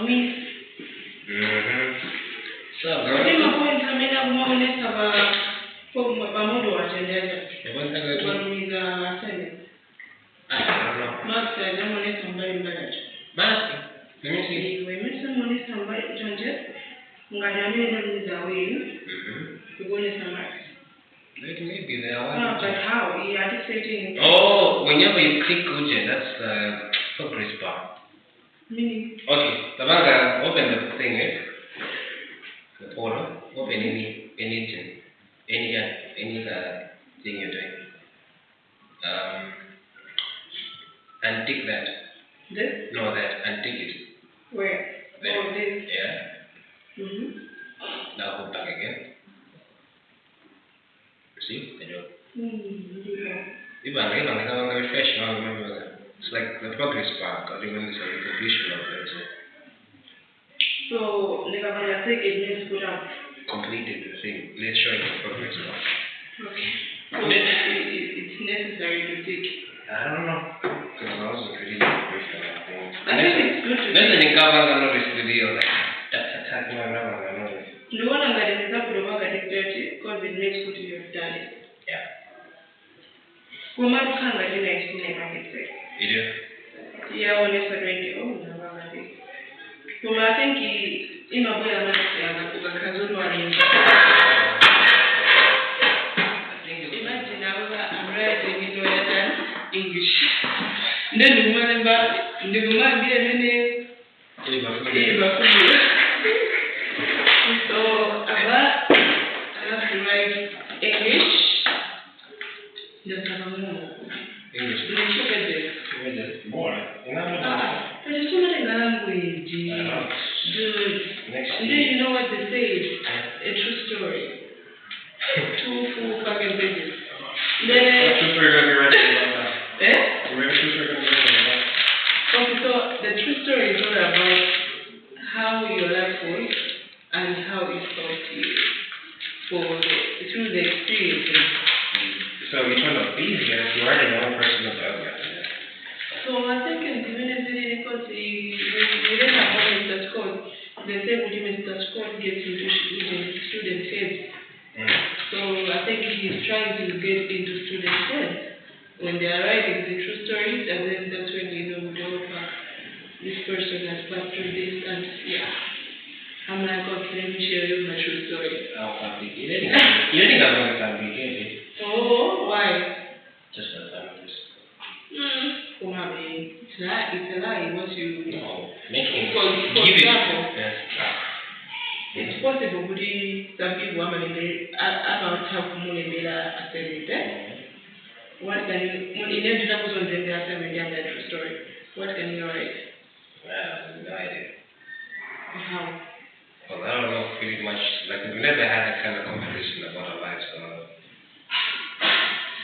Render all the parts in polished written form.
Miss. So, girl. I'm going to come in a moment of a Mamodo attended. You want to go to? With a Senate. I don't know. Master, I don't want to come by marriage. Master? Let me see. When Mr. Money come by Janjet, Nganami is away. To go to some marriage. Maybe they are. But how? He had to say to him. Oh, whenever you click Uja, that's progress bar. Meaning? Okay, the bank open the thing, the portal, open any thing you're doing. And tick that. This? No, that, and tick it. Where? There. Oh, this? Yeah. Now go back again. See? The job. Refresh now, remember that. It's like the progress bar, or even the completion of it. So, Nigga take it means put up. Completed the thing. Let's show you the progress bar. Okay. So, it's necessary to take. I don't know. Because I wasn't really briefed on that thing. I think it's good to take. There's any covers on this video, like, that's attacking my number, I know it. The one I'm going to put over at 30 because it makes what you have done it. Yeah. Woman can't let you next to name, I can say. You do? Yeah, when it's already, oh, no, I think. Well, I think in my way, I'm going to say, I'm going to go imagine I'm writing in English. Then the woman be a minute. So, I have to write English. Just have a moment. English. More. But it's so many language. Dude. Next. Do you know what they say? A true story. 2 full fucking pages. Then. True story gonna be writing about that. Eh? True story gonna be writing about that. Okay, so the true story is all about how your life was and how it taught you through the experiences. So which one of these guys? You are the one person of the other. So I think in community because we didn't have one Mr. Scott. They say would Mr. Scott gets into student heads. So I think he's trying to get into student heads. When they are writing the true stories, and then that's when you know this person has passed through this, and yeah. I'm like, okay, let me share you my true story. How complicated? You think I'm going to complicated? Oh, why? Just for families. Oh, mommy, it's a lie. Once you No, making for give example, it. Yes. it's possible that some people are about have money in their accelerator. What can you, when you need to have on the true story, what can you write? Well, no idea. How? Well, I don't know pretty much. Like, we never had that kind of conversation about our lives. So.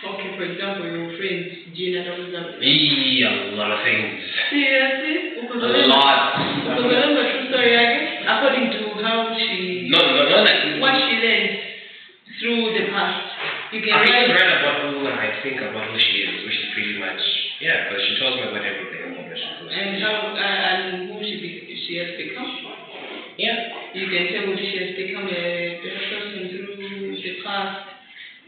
Okay, for example, your friend Gina knows that. A lot of things. Seriously? A lot. Because remember true story, according to how she. No, like what she learned through the past. You can write about who I think about who she is, which is pretty much because she tells me about everything about her. And how and who she has become. Yeah. You can tell who she has become a better person through the past.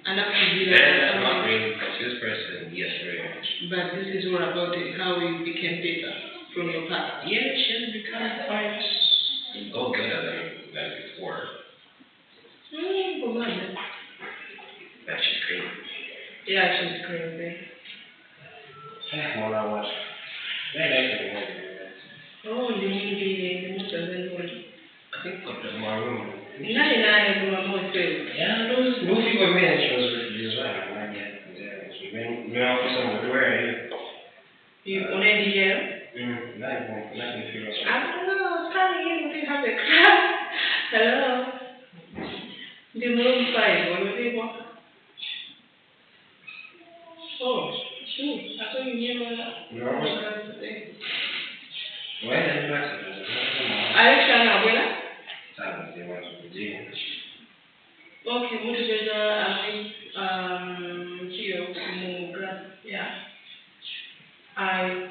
And up to be like that's not really because this person, yes, very much. But this is all about how you became better from your past. Yeah, she has become quite better than before. But she's crazy. Yeah, she's crazy. Well, now what? Very nice to meet you. Oh, the most of them one. I think got the more room. Yeah, those movie women she was with as well. She went for some where are you? You already here? Not in Philippines. I don't know, I was coming in, we have a class. Hello. The room 5, what do they want? Oh, sure. I thought you knew No. Why are you messages? Alexa na abuela? Okay, motivator, here, yeah. Okay.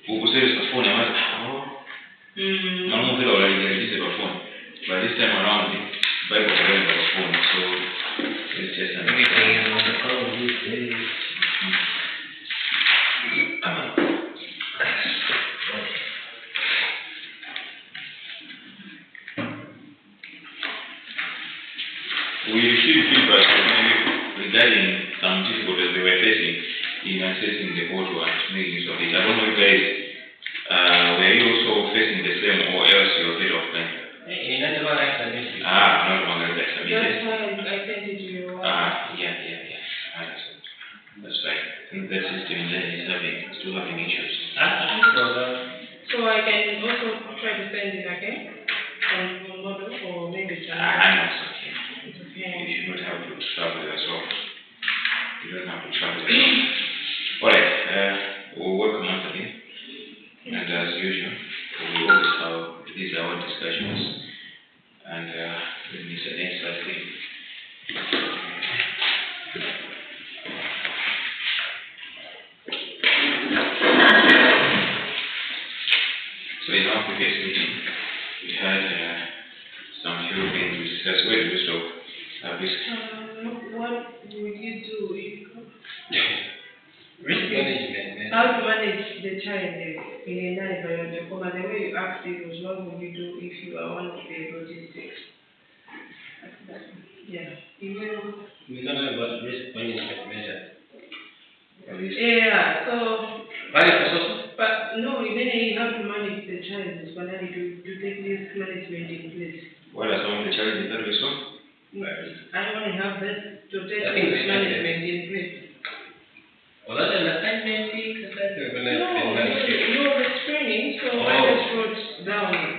ukusebenza phone amazi manumvela ulalingekise kwa phone, but this time around Bible kulenza kwa phone, so it's just everything is on the phone these days. We received feedback from you regarding some difficulties they were facing in accessing the portal and making use of it. I don't know if guys were you also facing the same or else you're a bit of them? Not about accident. Not about that. That's why I sent it to you. Yeah. Understood. That's right. I think that system there is still having issues. So I can also try to send it again on model or maybe I know it's okay. It's okay. You should not have to travel as well. You don't have to travel as well. Alright, we'll work on once again. And as usual, we always have these our discussions. And this is the next thing. So in our previous meeting, we had some few things we discussed. Where did we stop? What would you do if Risk management. how to manage the challenges in a environment? Because the way you asked it was what would you do if you are one of the logistics? Yeah. We're talking about risk management measures. Yeah, so but no, then you have to manage the challenges, but then to take this management in place. What are some of the challenges that we saw? I want to have that to take I think this management in place. Well, that's an assignment we're going to manage it. No, it's training, so I just wrote down and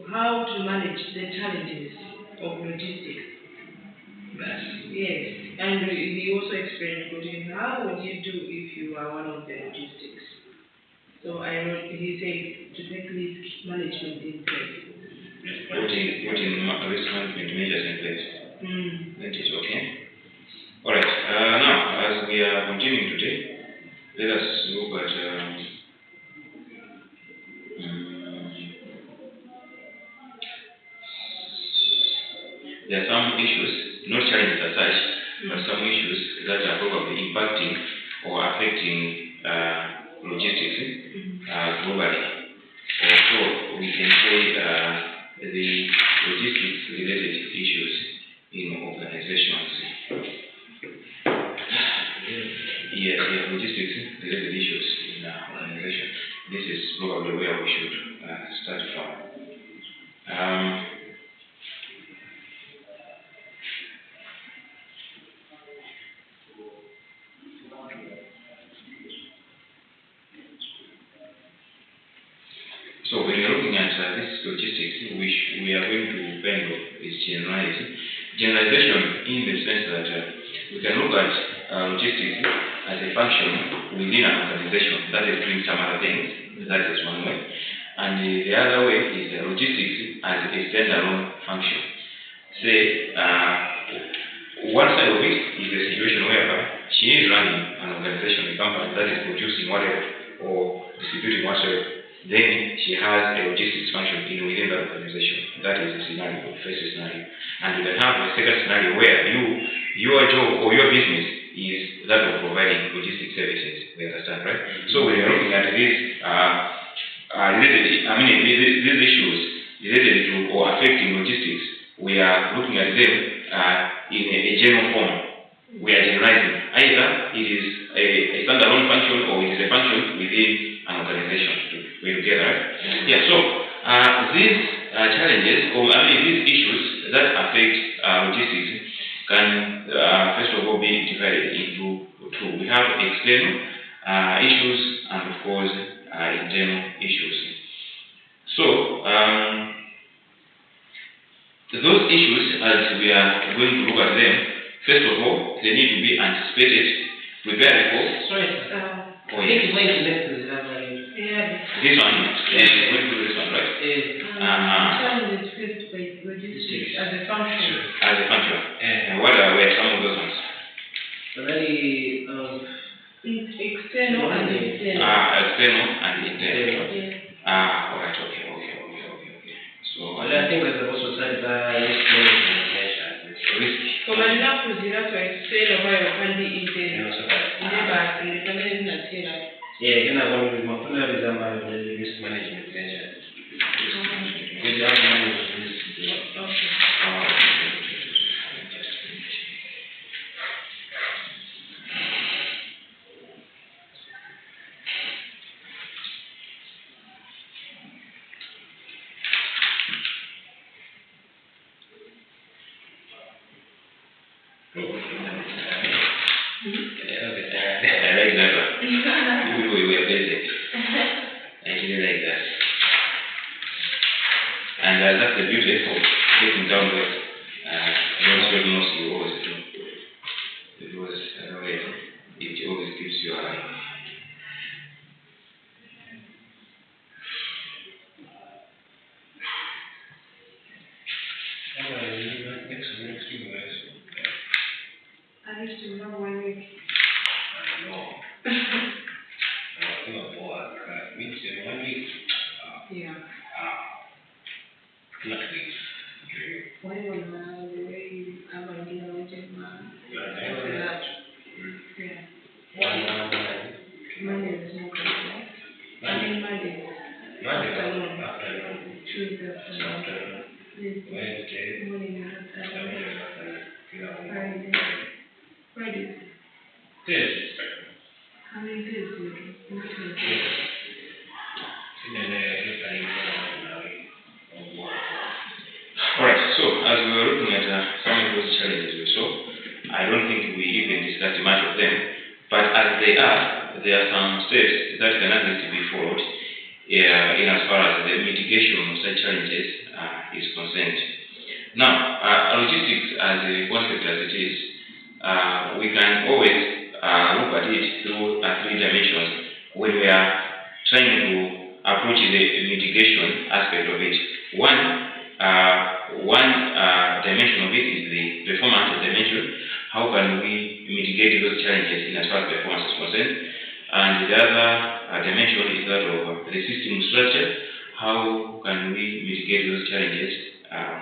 how to manage the challenges of logistics. Yes, and he also explained how would you do if you are one of the logistics. So he said to take risk management in place. Putting risk management measures in place. That is okay. Alright, now as we are continuing today, let us look at there are some issues, not challenges as such, but some issues that are probably impacting or affecting logistics globally. Also, we can say the logistics-related issues in organizations. Yes, logistics-related issues in organization. This is probably where we should start from. So when you're looking at this logistics, which we are going to kind of is generalization in the sense that we can look at logistics as a function within an organization that is doing some other things. That is one way, and the other way is logistics as a standalone function. Say one side of it is the situation whereby she is running an organization, a company that is producing whatever or distributing whatever. Then she has a logistics function within that organization. That is the scenario, the first scenario. And you can have a second scenario where your job or your business is that of providing logistics services. We understand, right? So when you're looking at these these issues related to or affecting logistics, we are looking at them in a general form. We are generalizing. Either it is a standalone function or it is a function within an organization. We're together, right? Yeah, so these challenges, or these issues that affect logistics can, first of all, be divided into two. We have external issues and, of course, internal issues. So, those issues, as we are going to look at them, first of all, they need to be anticipated, prepared for. This one, going to this one, right? Challenges faced by logistics as a function. As a function. And what are some of those ones? Already, It's external and internal. External and internal. Yes. Alright, okay. So, Well, I think there's also such risk management measures. risk. Kubalina kuzira to external oba yokandi internal. Yeah, can I go with my phone risk management measures? We have managed risk. I like that one. We were basic. I really like that. And that's the beauty of taking down those notes you always do. Because it always keeps you alive. I used to remember 1 week. No. Means in 1 week. Yeah. Luckily. When the way I'm a little man. Yeah. Monday is more complex. Monday. Afternoon. Tuesday afternoon. Wednesday. Morning afternoon. Friday. Yes. How many days do you do? Alright, so as we were looking at some of those challenges we saw, I don't think we even discussed much of them, but as they are, there are some steps that can at least be followed in as far as the mitigation of such challenges is concerned. Now, logistics as a concept as it is, we can always look at it through 3 dimensions when we are trying to approach the mitigation aspect of it. One dimension of it is the performance dimension. How can we mitigate those challenges in as far as performance is concerned? And the other dimension is that of the system structure. How can we mitigate those challenges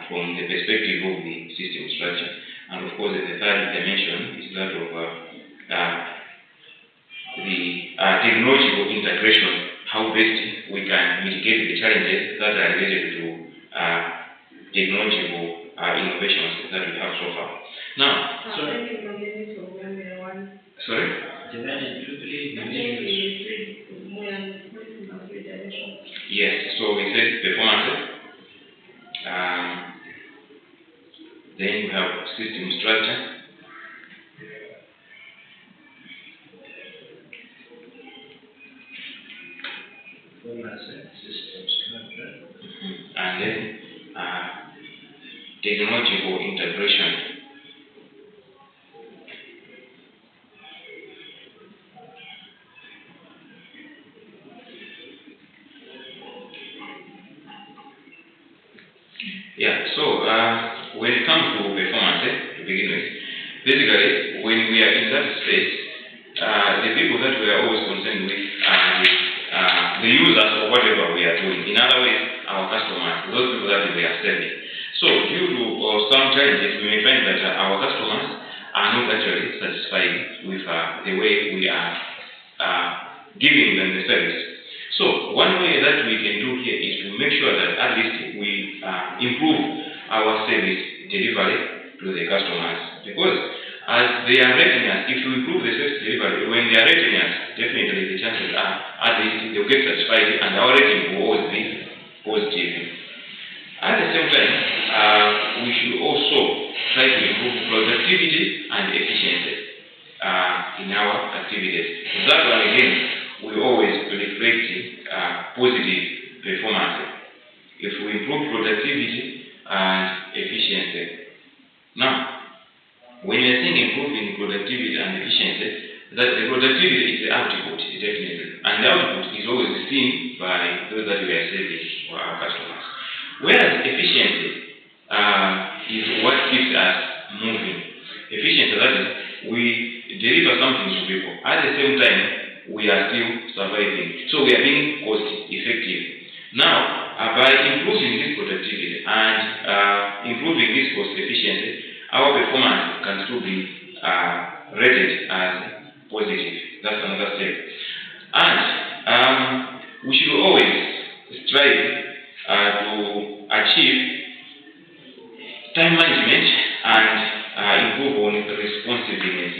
from the perspective of the system structure? And of course, the third dimension is that of the technological integration. How best we can mitigate the challenges that are related to technological innovations that we have so far. Now, sorry? Yes, so we said performance, then we have system structure, and then technological integration. Yeah, so when it comes to performance, to begin with, basically, when we are in that space, the people that we are always concerned with are the users of whatever we are doing. In other words, our customers, those people that we are serving. So, due to some challenges, we may find that our customers are not actually satisfied with the way we are giving them the service. So, one way that we can do here is to make sure that at least we improve our service delivery to the customers. Because as they are rating us, if we improve the service delivery, when they are rating us, definitely the chances are at least they'll get satisfied and our rating will always be positive. At the same time, we should also try to improve productivity and efficiency in our activities. That one again, we always reflect positive performance. If we improve productivity and efficiency. Now, when you're saying improving productivity and efficiency, that the productivity is the output, definitely. And the output is always seen by those that we are serving for our customers. Whereas efficiency is what keeps us moving. Efficiency, that is, we deliver something to people. At the same time, we are still surviving. So we are being cost effective. Now, by improving this productivity and improving this cost efficiency, our performance can still be rated as positive. That's another step. And we should always strive to achieve time management and improve on responsiveness.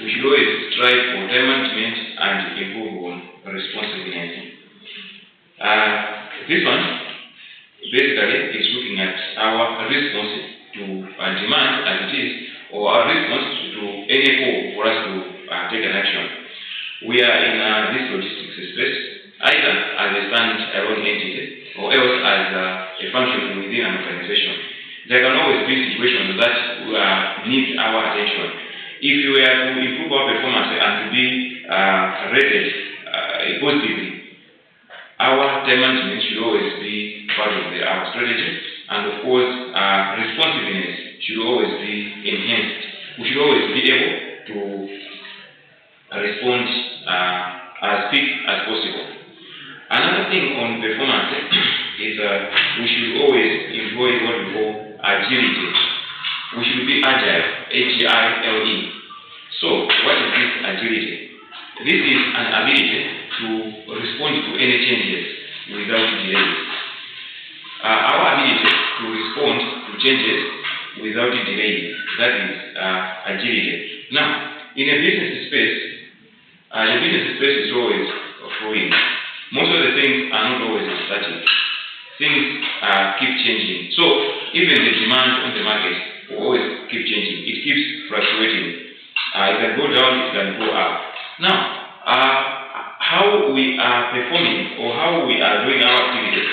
We should always strive for time management and improve on responsiveness. This one basically is looking at our response to demand as it is, or our response to any call for us to take an action. We are in this logistics space, either as a stand-alone entity or else as a function within an organization. There can always be situations that need our attention. If we were to improve our performance and to be rated positively, our time management should always be part of our strategy, and of course, responsiveness should always be enhanced. We should always be able to respond as quick as possible. Another thing on performance is we should always employ what we call agility. We should be agile, A-G-I-L-E. So, what is this agility? This is an ability to respond to any changes without delays. Our ability to respond to changes without delay, that is agility. Now, in a business space, the business space is always fluid. Most of the things are not always static. Things keep changing. So, even the demand on the market will always keep changing. It keeps fluctuating. It can go down, it can go up. Now, how we are performing or how we are doing our activities,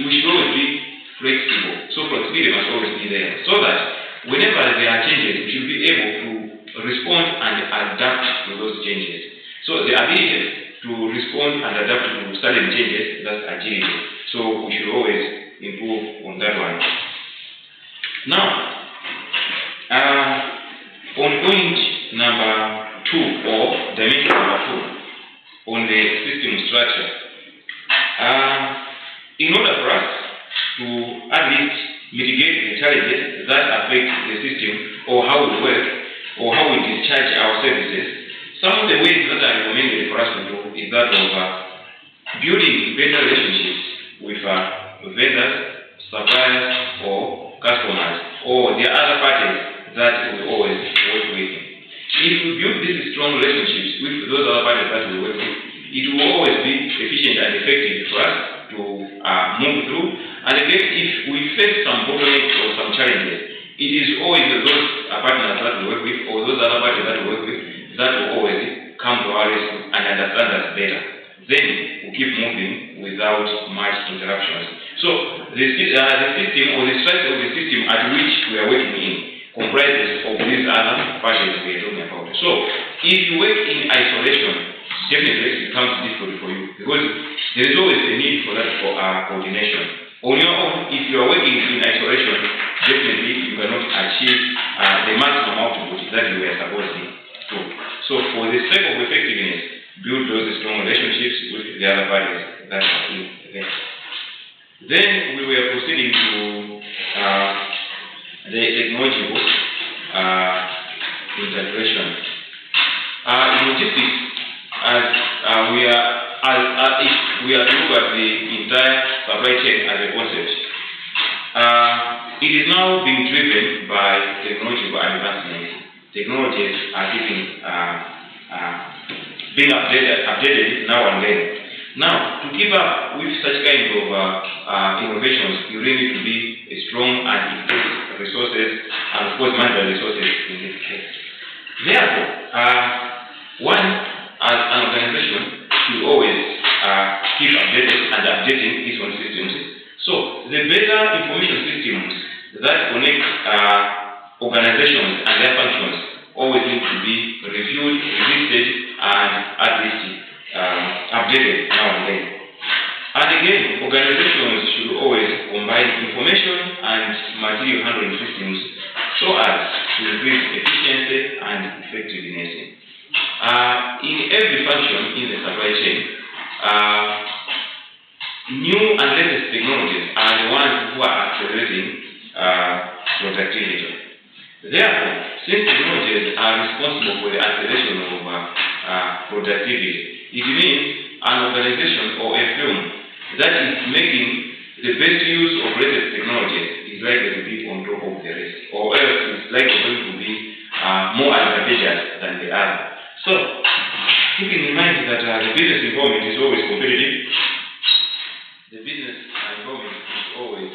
we should always be flexible. So flexibility must always be there, so that whenever there are changes, we should be able to respond and adapt to those changes. So the ability to respond and adapt to sudden changes, that's agility. So we should always improve on that one. Now, on point number 2, or dimension number 2, on the system structure. In order for us to at least mitigate the challenges that affect the system, or how we work, or how we discharge our services, some of the ways that are recommended for us to do is that of building better relationships with vendors, suppliers, or customers, or the other parties that we always work with. If we build these strong relationships with those other parties that we work with, it will always be efficient and effective for us to move through. And again, if we face some bottlenecks or some challenges, it is always those partners that we work with or those other parties that we work with that will always come to our rescue and understand us better. Then we keep moving without much interruptions. So the system or the structure of the system at which we are working in comprises of these other parties we are talking about. So if you work in isolation, definitely it becomes difficult for you, because there is always a need for that for coordination. On your own, if you are working in isolation, definitely you cannot achieve the maximum output that you were supposed to. So for the sake of effectiveness, build those strong relationships with the other parties that are in there. Then we were proceeding to the technological integration. In logistics, if we are to look at the entire supply chain as a concept, it is now being driven by technological advancements. Technologies are being updated now and then. Now, to keep up with such kind of innovations, you really need to be a strong and effective resources, and of course, management resources in this case. Therefore, one as an organization should always keep updated and updating its own systems. So, the better information systems that connect organizations and their functions always need to be reviewed, revisited, and at least updated now and then. And again, organizations should always combine information and material handling systems so as to increase efficiency and effectiveness. in every function in the supply chain, new and latest technologies are the ones who are accelerating productivity. Therefore, since technologies are responsible for the acceleration of productivity, it means an organization or a firm that is making the best use of latest technologies is likely to be on top of the rest, or else it's likely going to be more advantageous than the other. So, keeping in mind that the business environment is always competitive, the business environment is always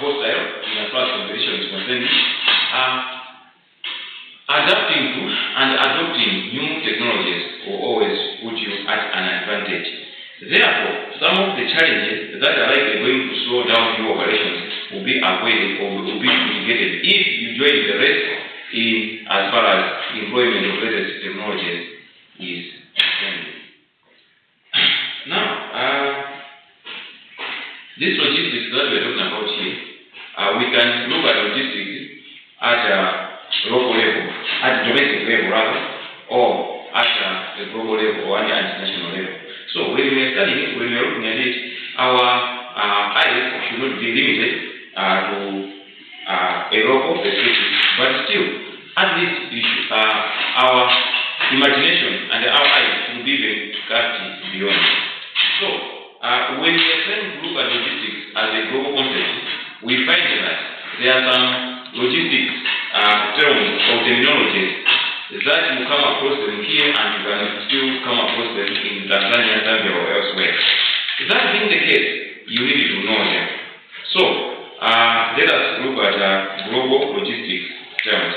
hostile in as far as competition is concerned, adapting to and adopting new technologies will always put you at an advantage. Therefore, some of the challenges that are likely going to slow down your operations will be avoided or will be mitigated if you join the rest in as far as employment of latest technologies is concerned. Now, this logistics that we're talking about here, we can look at logistics at a local level, at the domestic level rather, or at a global level or an international level. So when we are studying it, when we are looking at it, our eyes should not be limited to a local perspective, but still, at least our imagination and our eyes should be even cast beyond. So when we are trying to look at logistics as a global concept, we find that there are some logistics terms or terminologies that you come across them here and you can still come across them in Tanzania, Zambia, or elsewhere. That being the case, you need to know them. So, let us look at global logistics terms.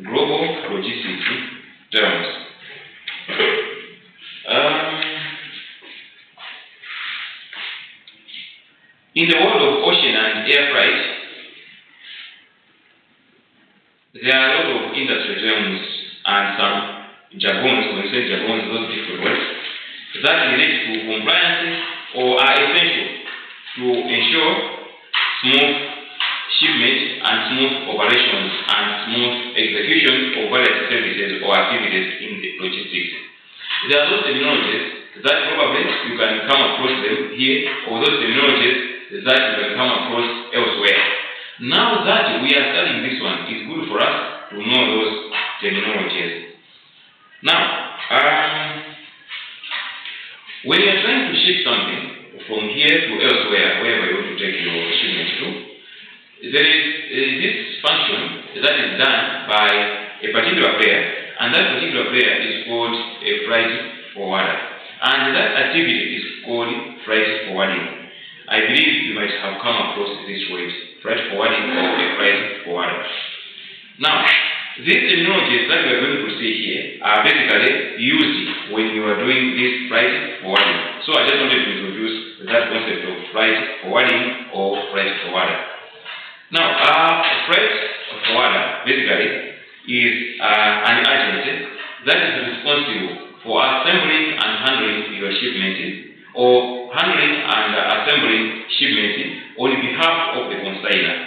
Global logistics terms. In the world of ocean and air freight, there are a lot of industry terms and some jargons, when we say jargons, those different words, that relate to compliance or are essential to ensure smooth shipment and smooth operations and smooth execution of various services or activities in the logistics. There are those terminologies that probably you can come across them here, or those terminologies that you can come across elsewhere. Now that we are studying this one, it's good for us to know those terminologies. Now, when you are trying to ship something from here to elsewhere, wherever you want to take your shipment to, there is this function that is done by a particular player, and that particular player is called a freight forwarder. And that activity is called freight forwarding. I believe you might have come across this word, freight forwarding or a freight forwarder. Now, these terminologies that we are going to see here are basically used when you are doing this freight forwarding. So I just wanted to introduce that concept of freight forwarding or freight forwarder. Now, freight forwarder basically is an agency that is responsible for assembling and handling your shipment, or handling and assembling shipment on behalf of the consignor,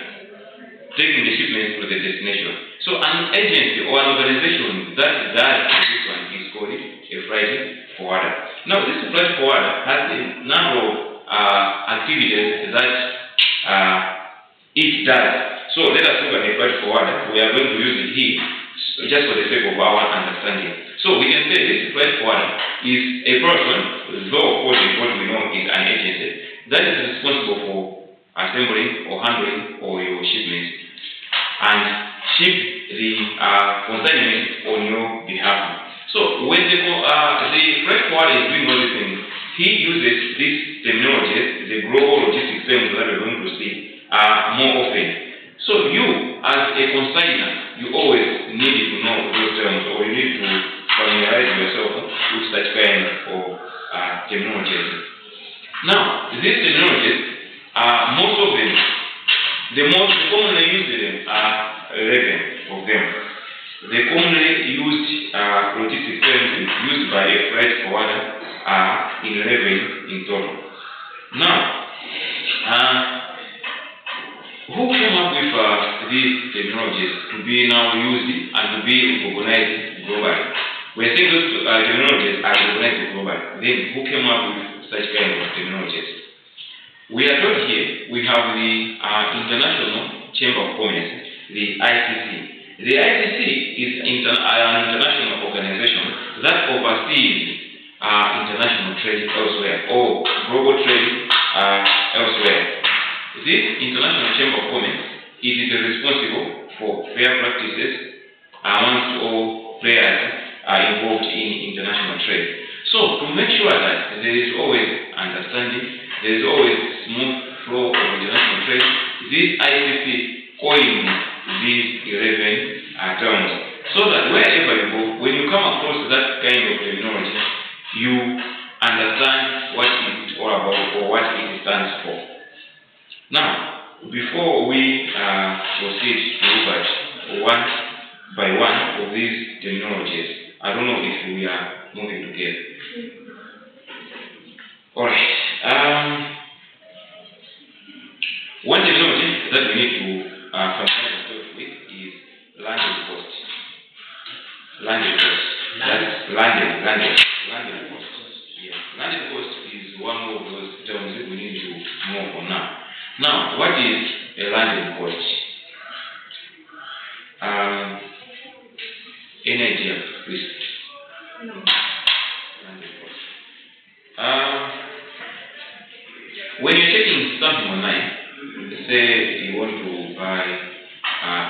taking the shipment to the destination. So an agency or an organization that does this one is called a freight forwarder. Now this freight forwarder has a number of activities that it does. So let us look at the freight forwarder. We are going to use it here just for the sake of our understanding. So we can say this freight forwarder is a person, though what we know is an agency, that is responsible for assembling or handling all your shipments and ship the consignment on your behalf. So when the freight forwarder is doing all these things, he uses these terminologies, the global logistics terms that we're going to see more often. So you, as a consignor, you always need to know those terms, or you need to familiarize yourself with such kind of terminologies. Now, these terminologies, most of them, the most commonly used are 11 of them. The commonly used logistic terms used by a freight forwarder are 11 in total. Now, who came up with these technologies to be now used and to be recognized globally. We're saying those terminologies are recognized globally. Then who came up with such kind of terminologies? We are told here we have the International Chamber of Commerce, the ICC. The ICC is an international organization that oversees international trade elsewhere or global trade elsewhere. This International Chamber of Commerce, it is responsible for fair practices amongst all players involved in international trade. So to make sure that there is always understanding, there is always smooth flow of international trade, this ICC coined these 11 terms, so that wherever you go, when you come across that kind of terminology, you understand what it is all about or what it stands for. Now, before we proceed to look at one by one of these terminologies, I don't know if we are moving together. Alright. One terminology that we need to familiarize ourselves with is landed cost. Landed cost. That's landed cost. Yes. Landed cost is one of those terms that we need to know for now. Now, what is a landed cost? Any idea, please? No. Landed cost. When you're checking something online, say you want to buy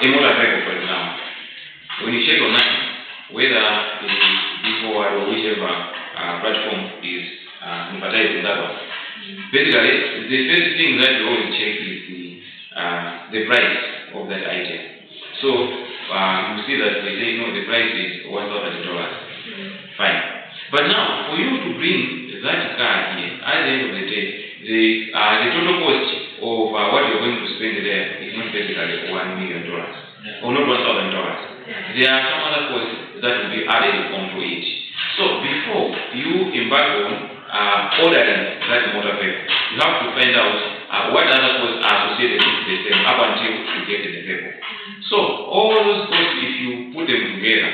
a motor vehicle, for example. When you check online, whether it is before or whichever platform is advertising that one, basically the first thing that you always check is the price of that item. So you see that they say no, the price is $1,000. Fine. But now for you to bring that car here, at the end of the day, the total cost of what you're going to spend there is not basically $1 million or not $1,000. There are some other costs that will be added onto it. So before you embark on ordering that motor vehicle, you have to find out what other costs are associated with the same up until you get the vehicle. So all those costs, if you put them together,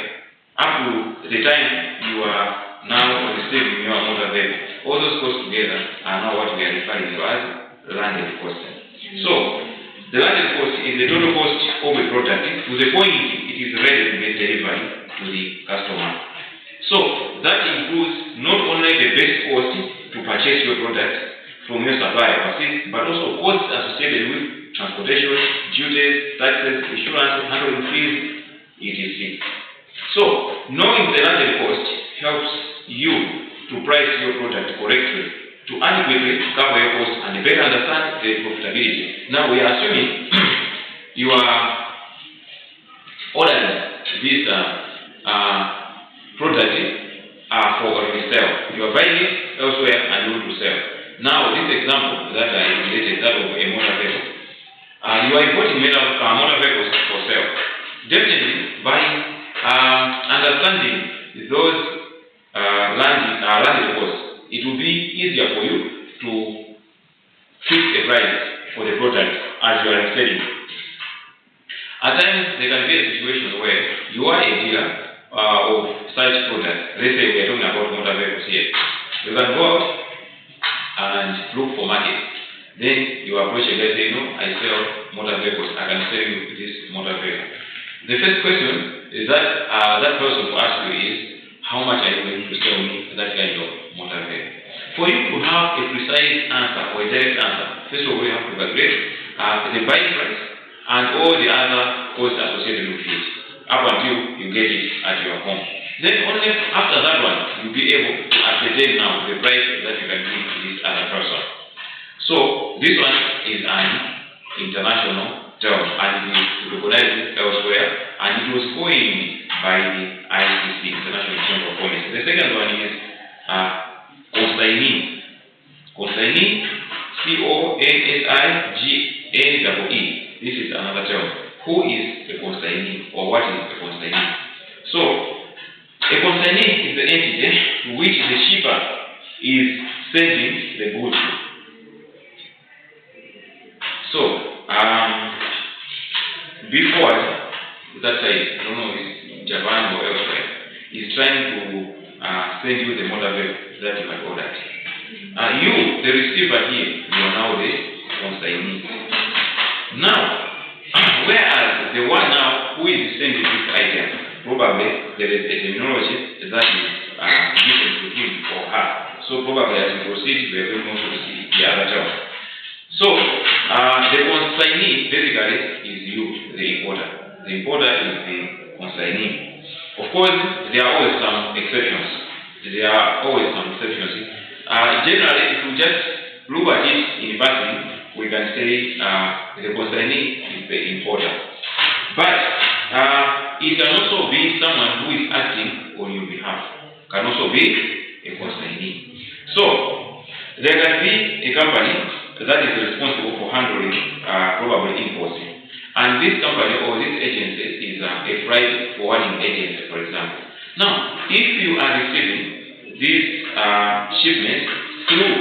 up to the time you are now receiving your motor vehicle, all those costs together are now what we are referring to as landed cost. So the landed cost is the total cost of a product to the point it is ready to get delivered to the customer. So that includes not only the base cost to purchase your product from your supplier overseas, but also costs associated with transportation, duties, taxes, insurance, handling fees, etc. So knowing the landed cost helps you to price your product correctly, to adequately cover your costs and better understand the profitability. Now we are assuming you are ordering this product for resale. You are buying it elsewhere and you want to sell. Now this example that I related, that of a motor vehicle, you are importing motor vehicles for sale. Definitely by understanding those landed costs, it will be easier for you to fix a price for the product as you are selling. At times, there can be a situation where you are a dealer of such products. Let's say we are talking about motor vehicles here. You can go out and look for market. Then you approach a guy and say, no, I sell motor vehicles. I can sell you this motor vehicle. The first question is that that person to ask you is, how much are you going to sell me that kind of motor vehicle? For you to have a precise answer or a direct answer, first of all, you have to calculate the buying price and all the other costs associated with it up until you get it at your home. Then only after that one, you'll be able to ascertain now the price that you can give to this other person. So this one is an international term and it is recognized elsewhere, and it was coined by the ICC, International Chamber of Commerce. The second one is consignee. Consignee, CONSIGNEE. This is another term. Who is a consignee, or what is a consignee? So, a consignee is the entity to which the shipper is sending the goods. So, before that side, I don't know if it's Japan or elsewhere, trying to send you the motor vehicle that you had ordered. You, the receiver here, you are now the consignee. Now, whereas the one now who is sending this item, probably there is a terminology that is given to him or her. So probably as we proceed, we are going to also see the other term. So the consignee basically is you, the importer. The importer is the consignee. Of course, there are always some exceptions. Generally, if we just look at it in passing, we can say the consignee is the importer. But it can also be someone who is acting on your behalf. Can also be a consignee. So there can be a company that is responsible for handling probably importing. And this company or this agency is a freight forwarding agency, for example. Now, if you are receiving this shipment through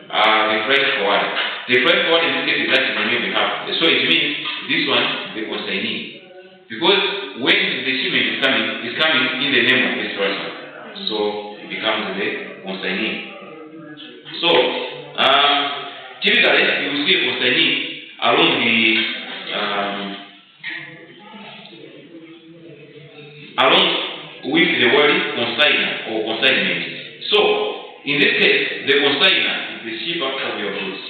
the freight forwarder, the freight forwarder in this case is acting on your behalf. So it means this one is the consignee. Because when the shipment is coming in the name of this person, so it becomes the consignee. So, typically, you will see a consignee along with the word consignor or consignment. So, in this case, the consignor is the shipper of your goods,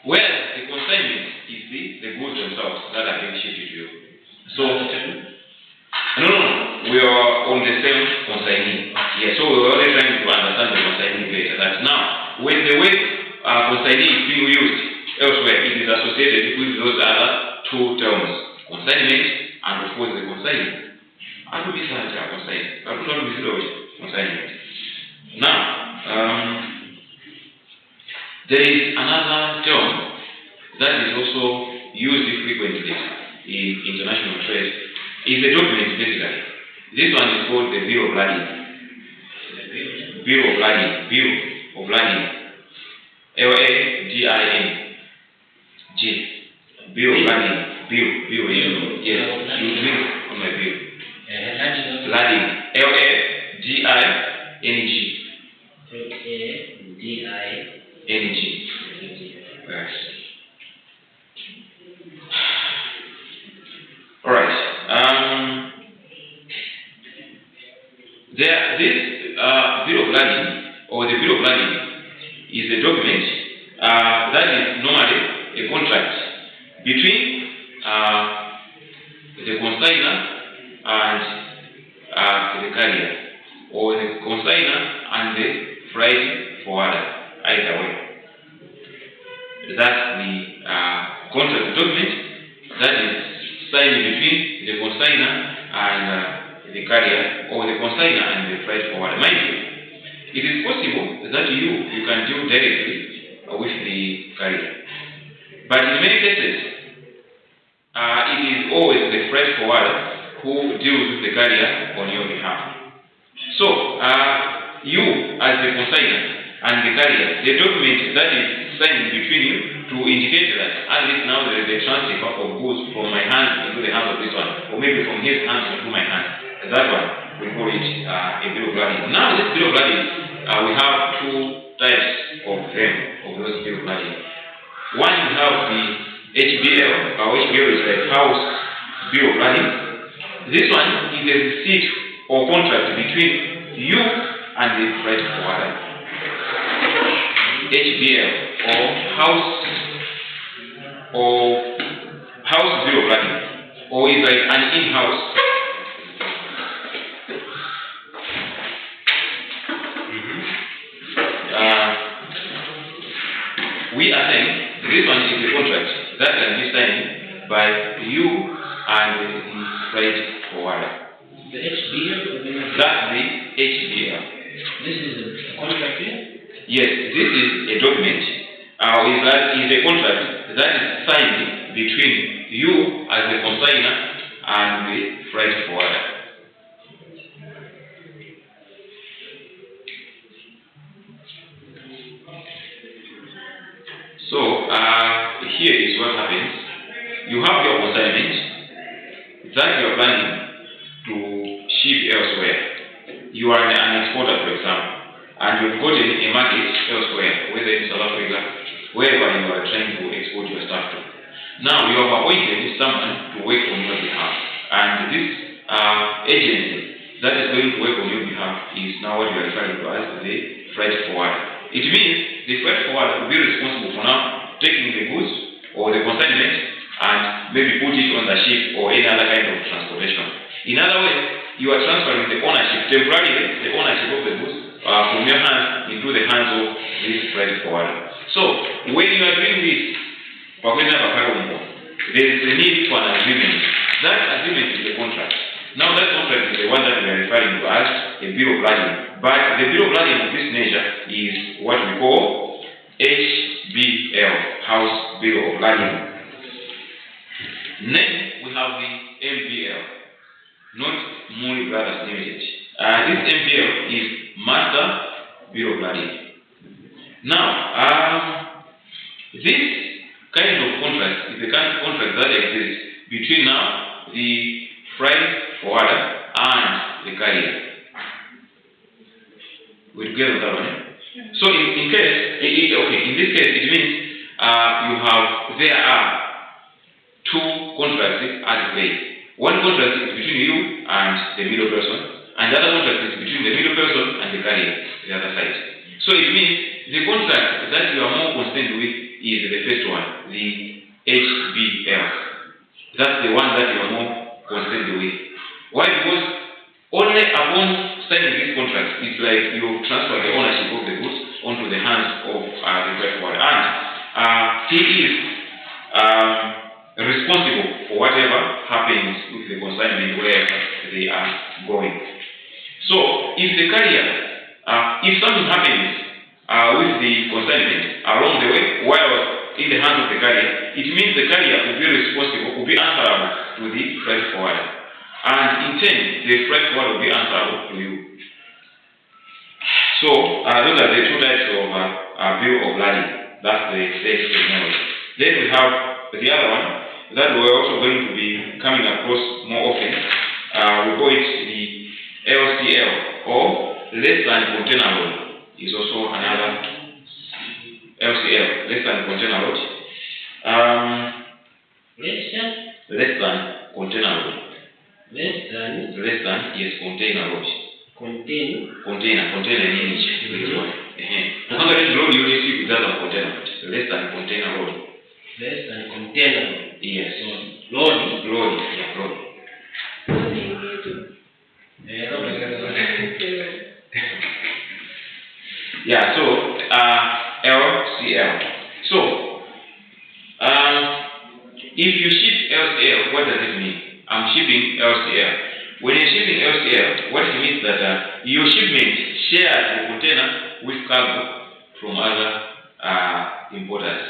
whereas the consignment is the goods themselves that are being shipped to you. So, no, we are on the same consignee. Yeah, so we are only trying to understand the consignee better. That now, when the word consignee is being used elsewhere, it is associated with those other two terms, consignment and of course the consignee. I will be such a consignment. I will not be consignment. Now, there is another term that is also used frequently in international trade. It's a document basically. This one is called the bill of lading. Bill of lading. L-A-D-I-N. G. Bill of lading. Bill. Yes. You bill on my bill. Lading. L-A-D-I-N-G. L-A-D-I-N-G. Yes. Alright. This bill of lading or the bill of lading is a document that is normally a contract between the consignor and the carrier, or the consignor and the freight forwarder, either way. That's the contract document that is signed between the consignor and the carrier, or the consignor and the freight forwarder. Mind you, it is possible that you can deal directly with the carrier. But in many cases, it is always the freight forwarder who deals with the carrier on your behalf. So, you as the consignor and the carrier, the document that is signed between you to indicate that at least now there is a transfer of goods from my hands into the hands of this one, or maybe from his hands into my hands. That one, we call it a bill of lading. Now this bill of lading, we have two types of them, of those bill of lading. One, you have the HBL, HBL is like house bill of lading. This one is a receipt or contract between you and the freight forwarder. HBL or house bill of lading, or is like an in-house. We are saying this one is a contract that can be signed by you and the freight forwarder. The HBL? That's the HBL. This is a contract here? Yes, this is a document. Is a contract that is signed between you as the consignor and the freight forwarder. So here is what happens. You have your consignment that you are planning to ship elsewhere. you are an exporter, for example, and you've got a market elsewhere, whether in South Africa, wherever you are trying to export your stuff to. Now you have appointed someone to work on your behalf, and this agency that is going to work on your behalf is now what you are referring to as the freight forwarder. It means the freight forwarder will be responsible for now taking the goods or the consignment and maybe put it on the ship or any other kind of transportation. In other words, you are transferring the ownership, temporarily, the ownership of the goods from your hands into the hands of this freight forwarder. So, when you are doing this, there is a need for an agreement. That agreement is the contract. Now, that contract is the one that we are referring to as a bill of lading. But the bill of lading of this nature is what we call HBL, House Bill of Lading. Then we have the MBL, not Muri Brothers Limited. This MBL is Master Bill of Lading. Now, this kind of contract is the kind of contract that exists between now the freight forwarder and the carrier. We together that one. So in this case, it means there are two contracts at play. One contract is between you and the middle person, and the other contract is between the middle person and the carrier, the other side. So it means the contract that you are more concerned with is the first one, the HBL. That's the one that you are more concerned with. Why? Because only upon signing this contract, it's like you transfer the ownership of the goods onto the hands of the freight forwarder, and he is responsible for whatever happens with the consignment wherever they are going. So, if the carrier, if something happens with the consignment along the way while in the hands of the carrier, it means the carrier will be responsible, will be answerable to the freight forwarder. And in turn, the freight forwarder will be answerable to you. So, those are the two types of bill of lading. That's the first technology. Then we have the other one that we're also going to be coming across more often. We call it the LCL, or less than container load. Is also another LCL, less than container load. Less than container load. Less than, yes, container load. Container in each. Load you receive without container. Less than container load. Less than container. Yes. Load. Yeah, load. Yeah, so LCL. So if you ship LCL, what does it mean? I'm shipping LCL. When you're shipping LCL, what it means that your shipment shares the container with cargo from other importers.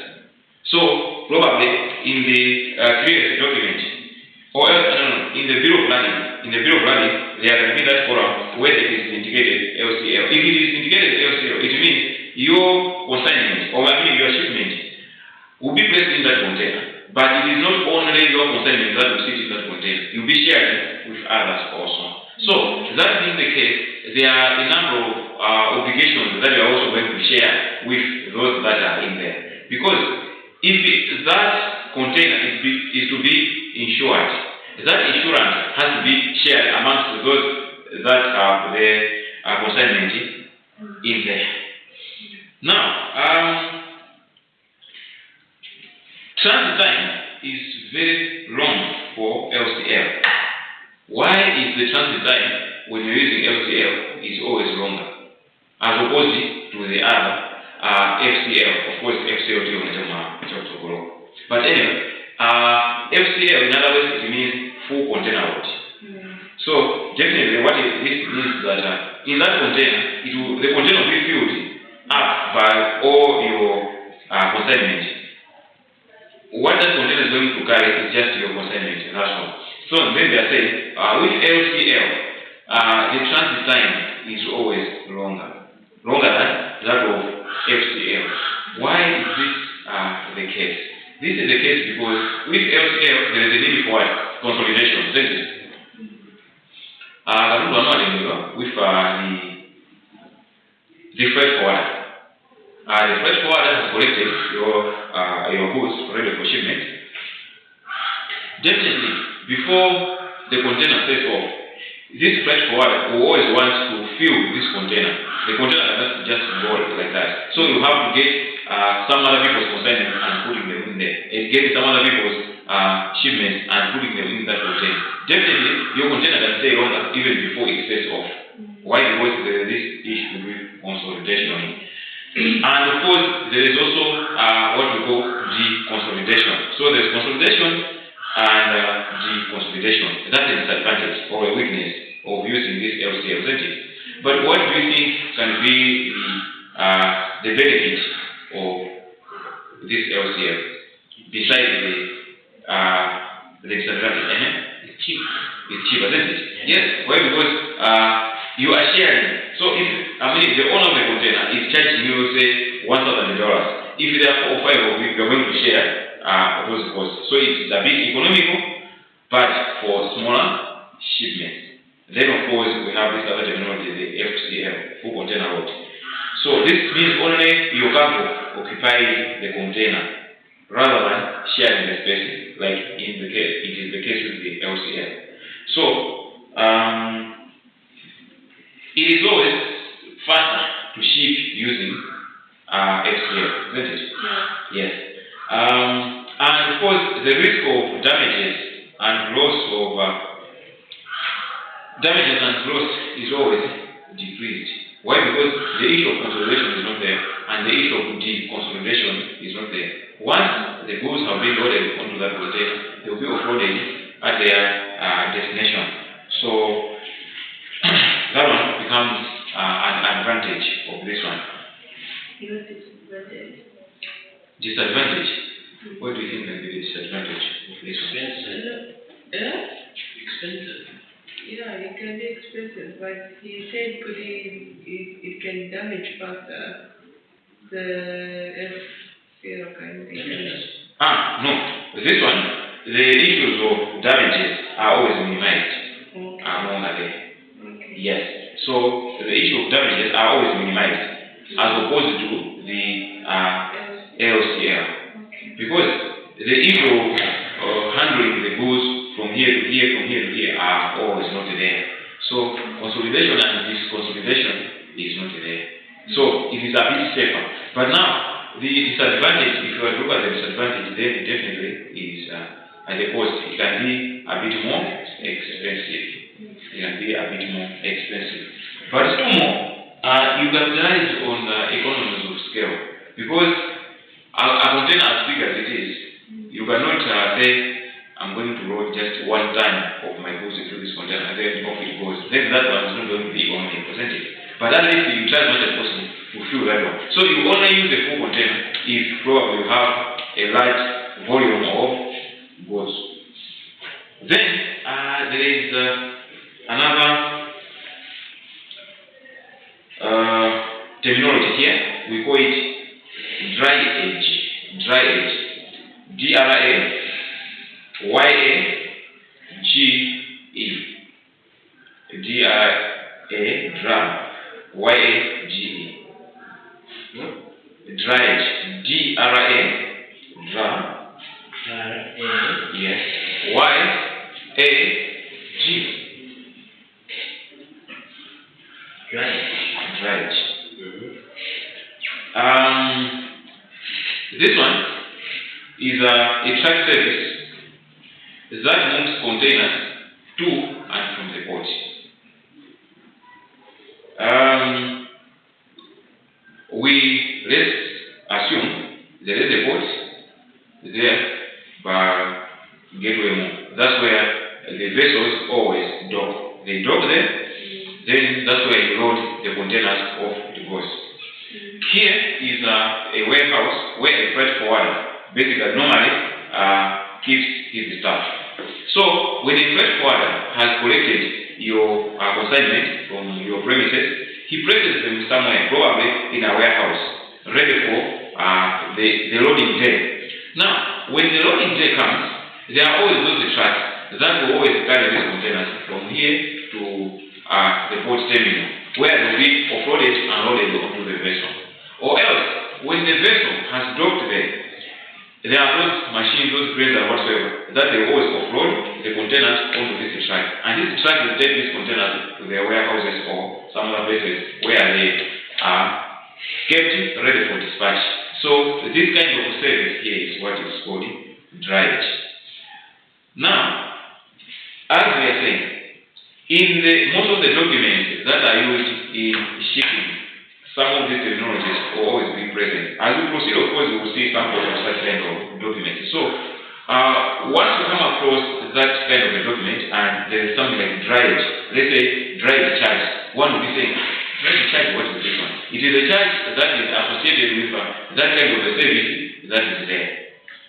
So probably in the previous document, or in the bill of lading, there can be that column where it is indicated LCL. If it is indicated LCL, it means your consignment, or your shipment, will be placed in that container. But it is not only your consignment that will sit in that container. You'll be sharing with others also. So, that being the case, there are a number of obligations that you are also going to share with those that are in there. Because if that container is to be insured, that insurance has to be shared amongst those that have the consignment in there. Now, transit time is very long for LCL. Why is the transit time when you're using LCL is always longer as opposed to the other FCL? Of course, FCL but anyway, FCL in other words it means full container load. So definitely what this means that in that container, the container will be filled up by all your consignment. What that container is going to carry is just your consignment, that's all. So then they are saying, with LCL, the transit time is always longer than that of FCL. Why is this the case? This is the case because with LCL, there is a need for consolidation, isn't it? With the the freight forwarder. The freight forwarder has collected your goods ready for shipment. Definitely, before the container sets off, this freight forwarder will always want to fill this container. The container cannot just go like that. So you have to get some other people's consignment and putting them in there. And get some other people's shipments and putting them in that container. Definitely, your container can stay longer even before it sets off. Why? Because there is this issue with consolidation. And of course, there is also what we call deconsolidation. So there's consolidation and deconsolidation. That's a disadvantage or a weakness of using this LCL, isn't it? But what do you think can be the benefit of this LCL besides the disadvantage? It's cheap. It's cheaper, isn't it? Yes. Why? Because you are sharing. So if the owner of the container is charging you, say, $1,000. If there are 4 or 5 of you, you're going to share those costs. So it's a bit economical, but for smaller shipments. Then of course we have this other technology, the FCL, full container load. So this means only your cargo occupies the container rather than sharing the space, like it is the case with the LCL. So it is always faster to ship using FCL, isn't it? Yeah. Yes. And of course the risk of damages and loss is always decreased. Why? Because the issue of consolidation is not there, and the issue of deconsolidation is not there. Once the goods have been loaded onto that container, they will be offloaded at their destination. So that one becomes an advantage of this one. Your disadvantage. Disadvantage? What do you think can be the disadvantage of this one? Expensive. Yeah, it can be expensive, but he said it can damage faster. The FCL can be damaged. No. This one, the issues of damages are always minimized. Okay. Okay. Yes. So the issue of damages are always minimized as opposed to the LCL. Okay. Because the issue of handling the goods from here to here are always not there. So consolidation and disconsolidation is not there. So it is a bit safer. But now the disadvantage, if you look at the disadvantage, then definitely is at the cost. It can be a bit more expensive. But still more, you capitalize on economies of scale, because a container as big as it is, you cannot say, I'm going to load just 1 ton of my goods into this container and then off it goes. Then that one is not going to be economic, isn't it? But at least you try as much as possible to fill that one. So you only use a full container if probably you have a large volume of goods. Then there is another terminology here. We call it dry age. This one is a truck service that moves containers to and from the port. Let's assume there is a port there by Gateway Mall. That's where the vessels always dock. They dock there, then that's where you load the containers off the goods. Here is a warehouse where a freight forwarder basically normally keeps his stuff. So when a freight forwarder has collected your consignment from your premises, he places them somewhere, probably in a warehouse, ready for the loading day. Now, when the loading day comes, there are always those trucks that will always carry these containers from here to the port terminal. where they will be offloaded and loaded onto the vessel. Or else, when the vessel has docked there are those machines, those cranes or whatsoever, that they always offload the containers onto this truck. And this truck will take these containers to their warehouses or some other places where they are kept ready for dispatch. So this kind of service here is what is called drayage. Now, as we are saying, most of the documents that are used in shipping, some of these technologies will always be present. As we proceed, of course, we will see samples of such kind of documents. So, once we come across that kind of a document and there is something like drayage, let's say drayage charge, one will be saying, drayage charge, what is this one? It is a charge that is associated with that kind of a service that is there.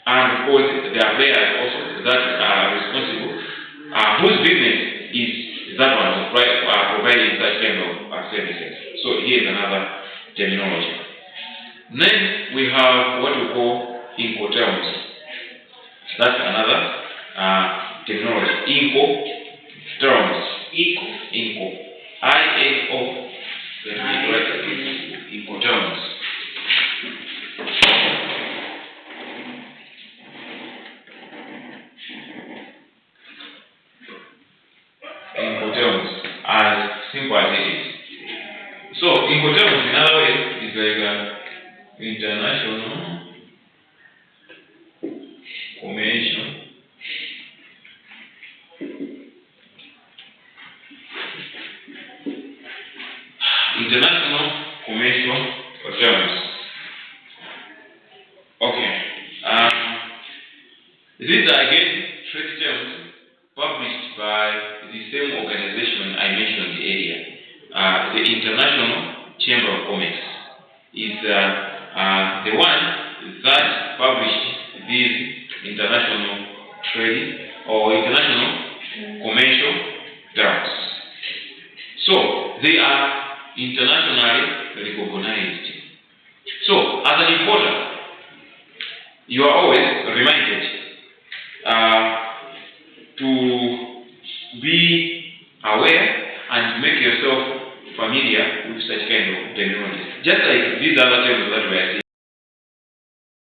And of course, there are players also that are responsible, whose business is that one of providing that kind of services. So here is another terminology. Then we have what we call Incoterms. That's another terminology. Incoterms. Inco. I-N-O. Incoterms. Incoterms, as simple as it is. So, Incoterms in other way is like international commercial terms. Okay. These are again trade terms published by the same organization I mentioned earlier. The International Chamber of Commerce is the one that published these international trade or international commercial terms. So they are internationally recognized. So as an importer, you are always reminded to be aware and make yourself familiar with such kind of terminology. Just like these other terms that we are seeing.